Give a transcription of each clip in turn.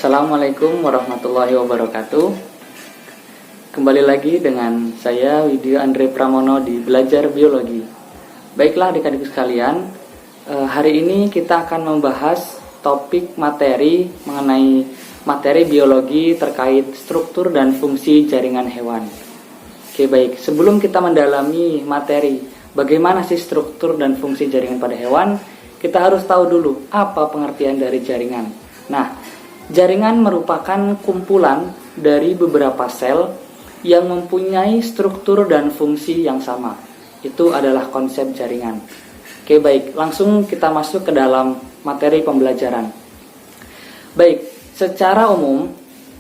Assalamualaikum warahmatullahi wabarakatuh. Kembali lagi dengan saya Widyo Andre Pramono di Belajar Biologi. Baiklah adik-adik sekalian, hari ini kita akan membahas topik materi mengenai materi biologi terkait struktur dan fungsi jaringan hewan. Oke, baik. Sebelum kita mendalami materi bagaimana sih struktur dan fungsi jaringan pada hewan, kita harus tahu dulu apa pengertian dari jaringan. Nah, jaringan merupakan kumpulan dari beberapa sel yang mempunyai struktur dan fungsi yang sama. Itu adalah konsep jaringan. Oke, baik. Langsung kita masuk ke dalam materi pembelajaran. Baik, secara umum,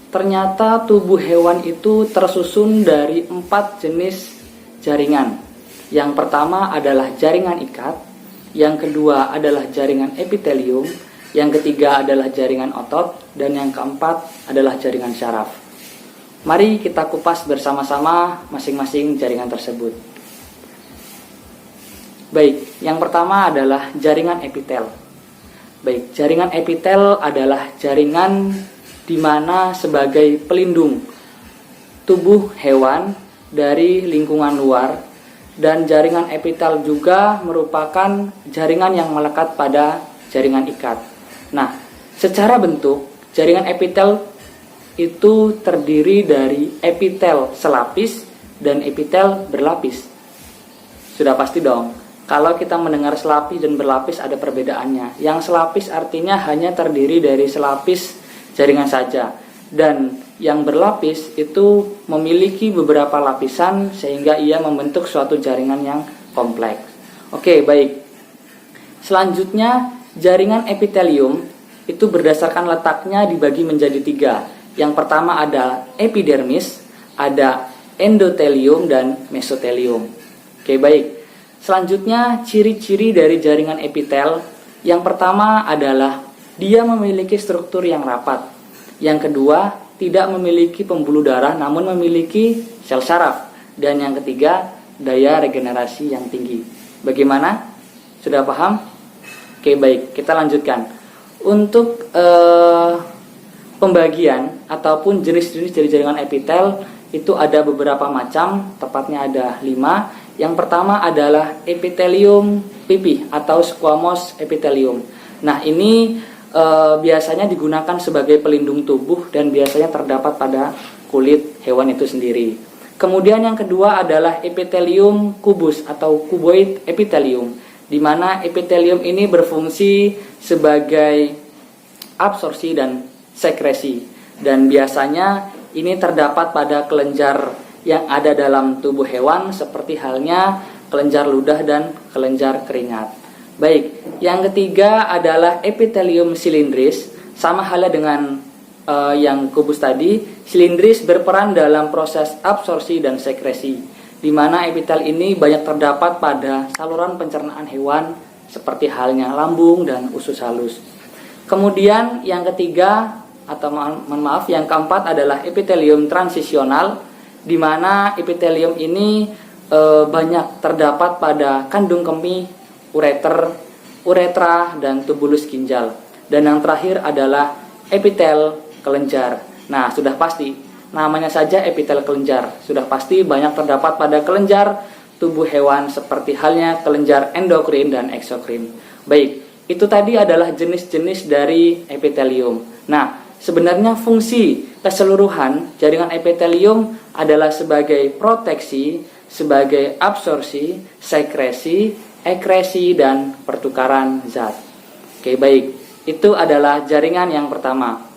ternyata tubuh hewan itu tersusun dari 4 jenis jaringan. Yang pertama adalah jaringan ikat, yang kedua adalah jaringan epitelium, yang ketiga adalah jaringan otot, dan yang keempat adalah jaringan syaraf. Mari kita kupas bersama-sama masing-masing jaringan tersebut. Baik, yang pertama adalah jaringan epitel. Baik, jaringan epitel adalah jaringan di mana sebagai pelindung tubuh hewan dari lingkungan luar, dan jaringan epitel juga merupakan jaringan yang melekat pada jaringan ikat. Nah, secara bentuk, jaringan epitel itu terdiri dari epitel selapis dan epitel berlapis. Sudah pasti dong, kalau kita mendengar selapis dan berlapis ada perbedaannya. Yang selapis artinya hanya terdiri dari selapis jaringan saja, dan yang berlapis itu memiliki beberapa lapisan sehingga ia membentuk suatu jaringan yang kompleks. Oke, baik. Selanjutnya, jaringan epitelium itu berdasarkan letaknya dibagi menjadi 3. Yang pertama ada epidermis, ada endotelium, dan mesotelium. Oke, baik. Selanjutnya, ciri-ciri dari jaringan epitel. Yang pertama adalah dia memiliki struktur yang rapat. Yang kedua, tidak memiliki pembuluh darah namun memiliki sel syaraf. Dan yang ketiga, daya regenerasi yang tinggi. Bagaimana? Sudah paham? Oke, baik, kita lanjutkan. Untuk pembagian ataupun jenis-jenis dari jaringan epitel itu ada beberapa macam, tepatnya ada 5. Yang pertama adalah epitelium pipih atau squamous epitelium. Nah, ini biasanya digunakan sebagai pelindung tubuh dan biasanya terdapat pada kulit hewan itu sendiri. Kemudian yang kedua adalah epitelium kubus atau cuboid epitelium, di mana epitelium ini berfungsi sebagai absorpsi dan sekresi, dan biasanya ini terdapat pada kelenjar yang ada dalam tubuh hewan seperti halnya kelenjar ludah dan kelenjar keringat. Baik, yang ketiga adalah epitelium silindris. Sama halnya dengan yang kubus tadi, silindris berperan dalam proses absorpsi dan sekresi, di mana epitel ini banyak terdapat pada saluran pencernaan hewan seperti halnya lambung dan usus halus. Kemudian yang ketiga yang keempat adalah epitelium transisional, di mana epitelium ini banyak terdapat pada kandung kemih, uretra, dan tubulus ginjal. Dan yang terakhir adalah epitel kelenjar. Nah, sudah pasti, namanya saja epitel kelenjar. Sudah pasti banyak terdapat pada kelenjar tubuh hewan seperti halnya kelenjar endokrin dan eksokrin. Baik, itu tadi adalah jenis-jenis dari epitelium. Nah, sebenarnya fungsi keseluruhan jaringan epitelium adalah sebagai proteksi, sebagai absorpsi, sekresi, ekresi, dan pertukaran zat. Oke, baik. Itu adalah jaringan yang pertama.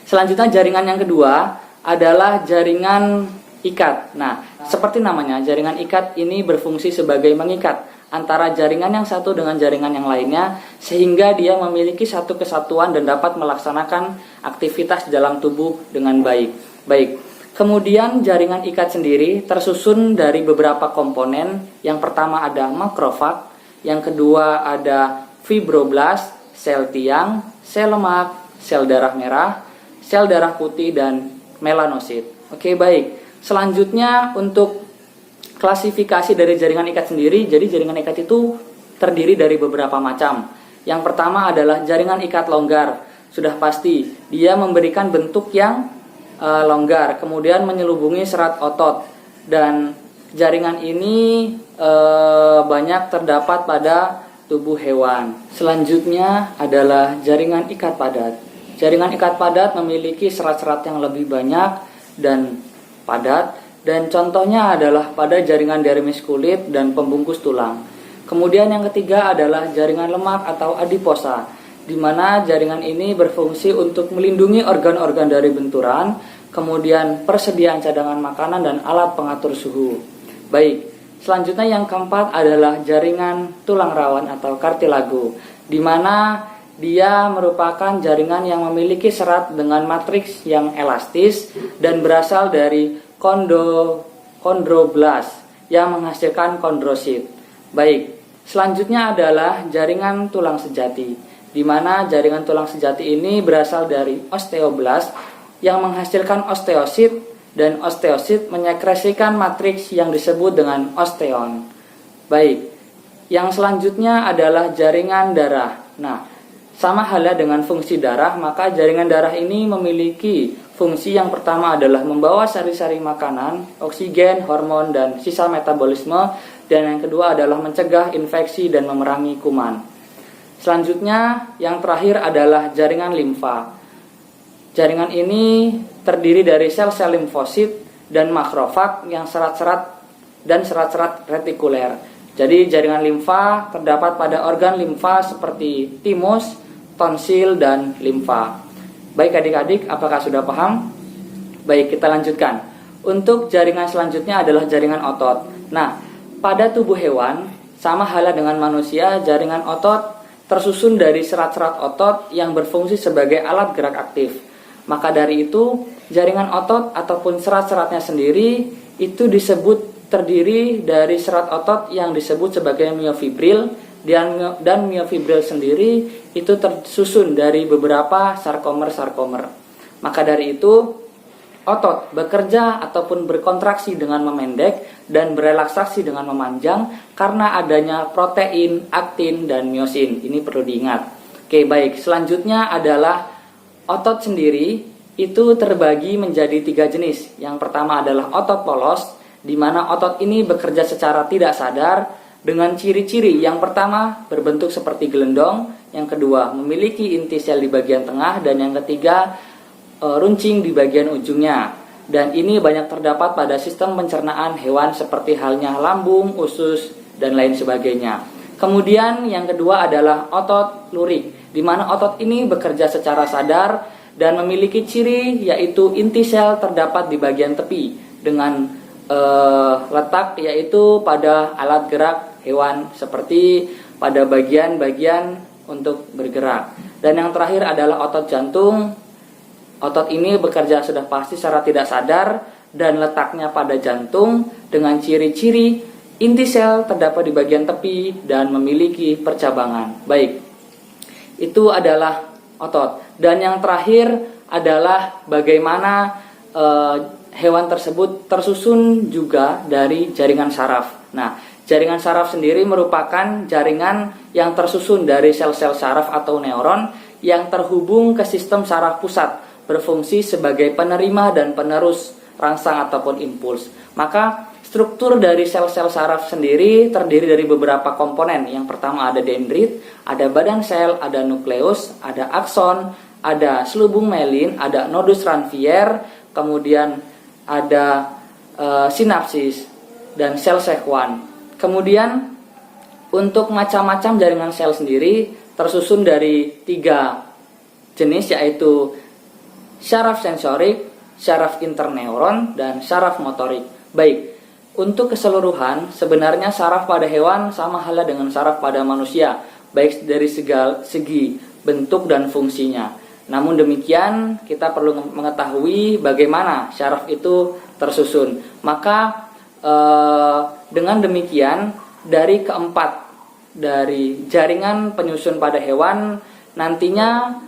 Selanjutnya jaringan yang kedua adalah jaringan ikat. Nah, seperti namanya, jaringan ikat ini berfungsi sebagai mengikat antara jaringan yang satu dengan jaringan yang lainnya, sehingga dia memiliki satu kesatuan dan dapat melaksanakan aktivitas dalam tubuh dengan baik. Baik. Kemudian jaringan ikat sendiri tersusun dari beberapa komponen. Yang pertama ada makrofag, yang kedua ada fibroblast, sel tiang, sel lemak, sel darah merah, sel darah putih, dan melanosit. Oke, baik. Selanjutnya untuk klasifikasi dari jaringan ikat sendiri, jadi jaringan ikat itu terdiri dari beberapa macam. Yang pertama adalah jaringan ikat longgar. sudah pasti dia memberikan bentuk yang longgar, kemudian menyelubungi serat otot, dan jaringan ini banyak terdapat pada tubuh hewan. Selanjutnya adalah jaringan ikat padat. Jaringan ikat padat memiliki serat-serat yang lebih banyak dan padat, dan contohnya adalah pada jaringan dermis kulit dan pembungkus tulang. Kemudian yang ketiga adalah jaringan lemak atau adiposa, di mana jaringan ini berfungsi untuk melindungi organ-organ dari benturan, kemudian persediaan cadangan makanan dan alat pengatur suhu. Baik, selanjutnya yang keempat adalah jaringan tulang rawan atau kartilago, di mana dia merupakan jaringan yang memiliki serat dengan matriks yang elastis dan berasal dari kondroblas yang menghasilkan kondrosit. Baik, selanjutnya adalah jaringan tulang sejati, di mana jaringan tulang sejati ini berasal dari osteoblas yang menghasilkan osteosit, dan osteosit menyekresikan matriks yang disebut dengan osteon. Baik, yang selanjutnya adalah jaringan darah. Nah, sama halnya dengan fungsi darah, maka jaringan darah ini memiliki fungsi yang pertama adalah membawa sari-sari makanan, oksigen, hormon, dan sisa metabolisme, dan yang kedua adalah mencegah infeksi dan memerangi kuman. Selanjutnya, yang terakhir adalah jaringan limfa. Jaringan ini terdiri dari sel-sel limfosit dan makrofag yang serat-serat retikuler. Jadi jaringan limfa terdapat pada organ limfa seperti timus, tonsil, dan limfa. Baik adik-adik, apakah sudah paham? Baik, kita lanjutkan. Untuk jaringan selanjutnya adalah jaringan otot. Nah, pada tubuh hewan, sama halnya dengan manusia, jaringan otot tersusun dari serat-serat otot yang berfungsi sebagai alat gerak aktif. Maka dari itu, jaringan otot ataupun serat-seratnya sendiri itu terdiri dari serat otot yang disebut sebagai miofibril, dan miofibril sendiri itu tersusun dari beberapa sarkomer. Maka dari itu, otot bekerja ataupun berkontraksi dengan memendek dan berelaksasi dengan memanjang karena adanya protein, aktin, dan miosin. Ini perlu diingat. Oke, baik. Selanjutnya adalah otot sendiri itu terbagi menjadi 3 jenis. Yang pertama adalah otot polos, di mana otot ini bekerja secara tidak sadar dengan ciri-ciri. Yang pertama berbentuk seperti gelendong, yang kedua memiliki inti sel di bagian tengah, dan yang ketiga runcing di bagian ujungnya. Dan ini banyak terdapat pada sistem pencernaan hewan seperti halnya lambung, usus, dan lain sebagainya. Kemudian yang kedua adalah otot lurik, di mana otot ini bekerja secara sadar dan memiliki ciri yaitu inti sel terdapat di bagian tepi dengan letak yaitu pada alat gerak hewan seperti pada bagian-bagian untuk bergerak. Dan yang terakhir adalah otot jantung. Otot ini bekerja sudah pasti secara tidak sadar dan letaknya pada jantung dengan ciri-ciri inti sel terdapat di bagian tepi dan memiliki percabangan. Baik, itu adalah otot. Dan yang terakhir adalah bagaimana hewan tersebut tersusun juga dari jaringan saraf. Nah, jaringan saraf sendiri merupakan jaringan yang tersusun dari sel-sel saraf atau neuron yang terhubung ke sistem saraf pusat, berfungsi sebagai penerima dan penerus rangsang ataupun impuls. Maka struktur dari sel-sel saraf sendiri terdiri dari beberapa komponen. Yang pertama ada dendrit, ada badan sel, ada nukleus, ada akson, ada selubung melin, ada nodus Ranvier, kemudian ada sinapsis dan sel Schwann. Kemudian untuk macam-macam jaringan sel sendiri tersusun dari 3 jenis, yaitu syaraf sensorik, syaraf interneuron, dan syaraf motorik. Baik, untuk keseluruhan sebenarnya saraf pada hewan sama halnya dengan saraf pada manusia, baik dari segi bentuk dan fungsinya. Namun demikian kita perlu mengetahui bagaimana syaraf itu tersusun. Maka dengan demikian dari keempat dari jaringan penyusun pada hewan nantinya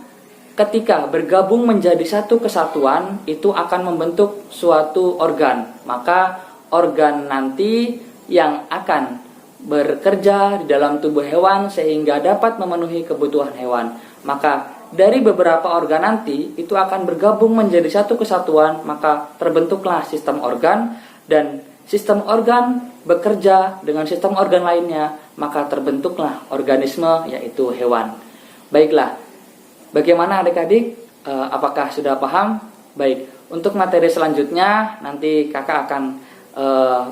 ketika bergabung menjadi satu kesatuan itu akan membentuk suatu organ. Maka organ nanti yang akan bekerja di dalam tubuh hewan sehingga dapat memenuhi kebutuhan hewan. Maka dari beberapa organ nanti itu akan bergabung menjadi satu kesatuan, maka terbentuklah sistem organ, dan sistem organ bekerja dengan sistem organ lainnya, maka terbentuklah organisme, yaitu hewan. Baiklah, bagaimana adik-adik? Apakah sudah paham? Baik, untuk materi selanjutnya nanti kakak akan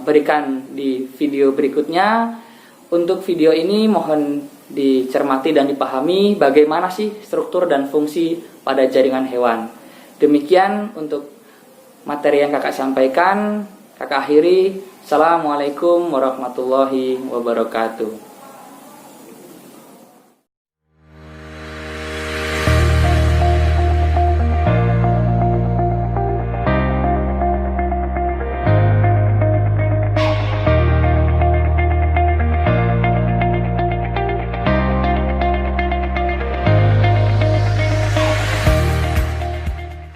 berikan di video berikutnya. Untuk video ini mohon dicermati dan dipahami bagaimana sih struktur dan fungsi pada jaringan hewan. Demikian untuk materi yang kakak sampaikan. Kakak akhiri. Assalamualaikum warahmatullahi wabarakatuh.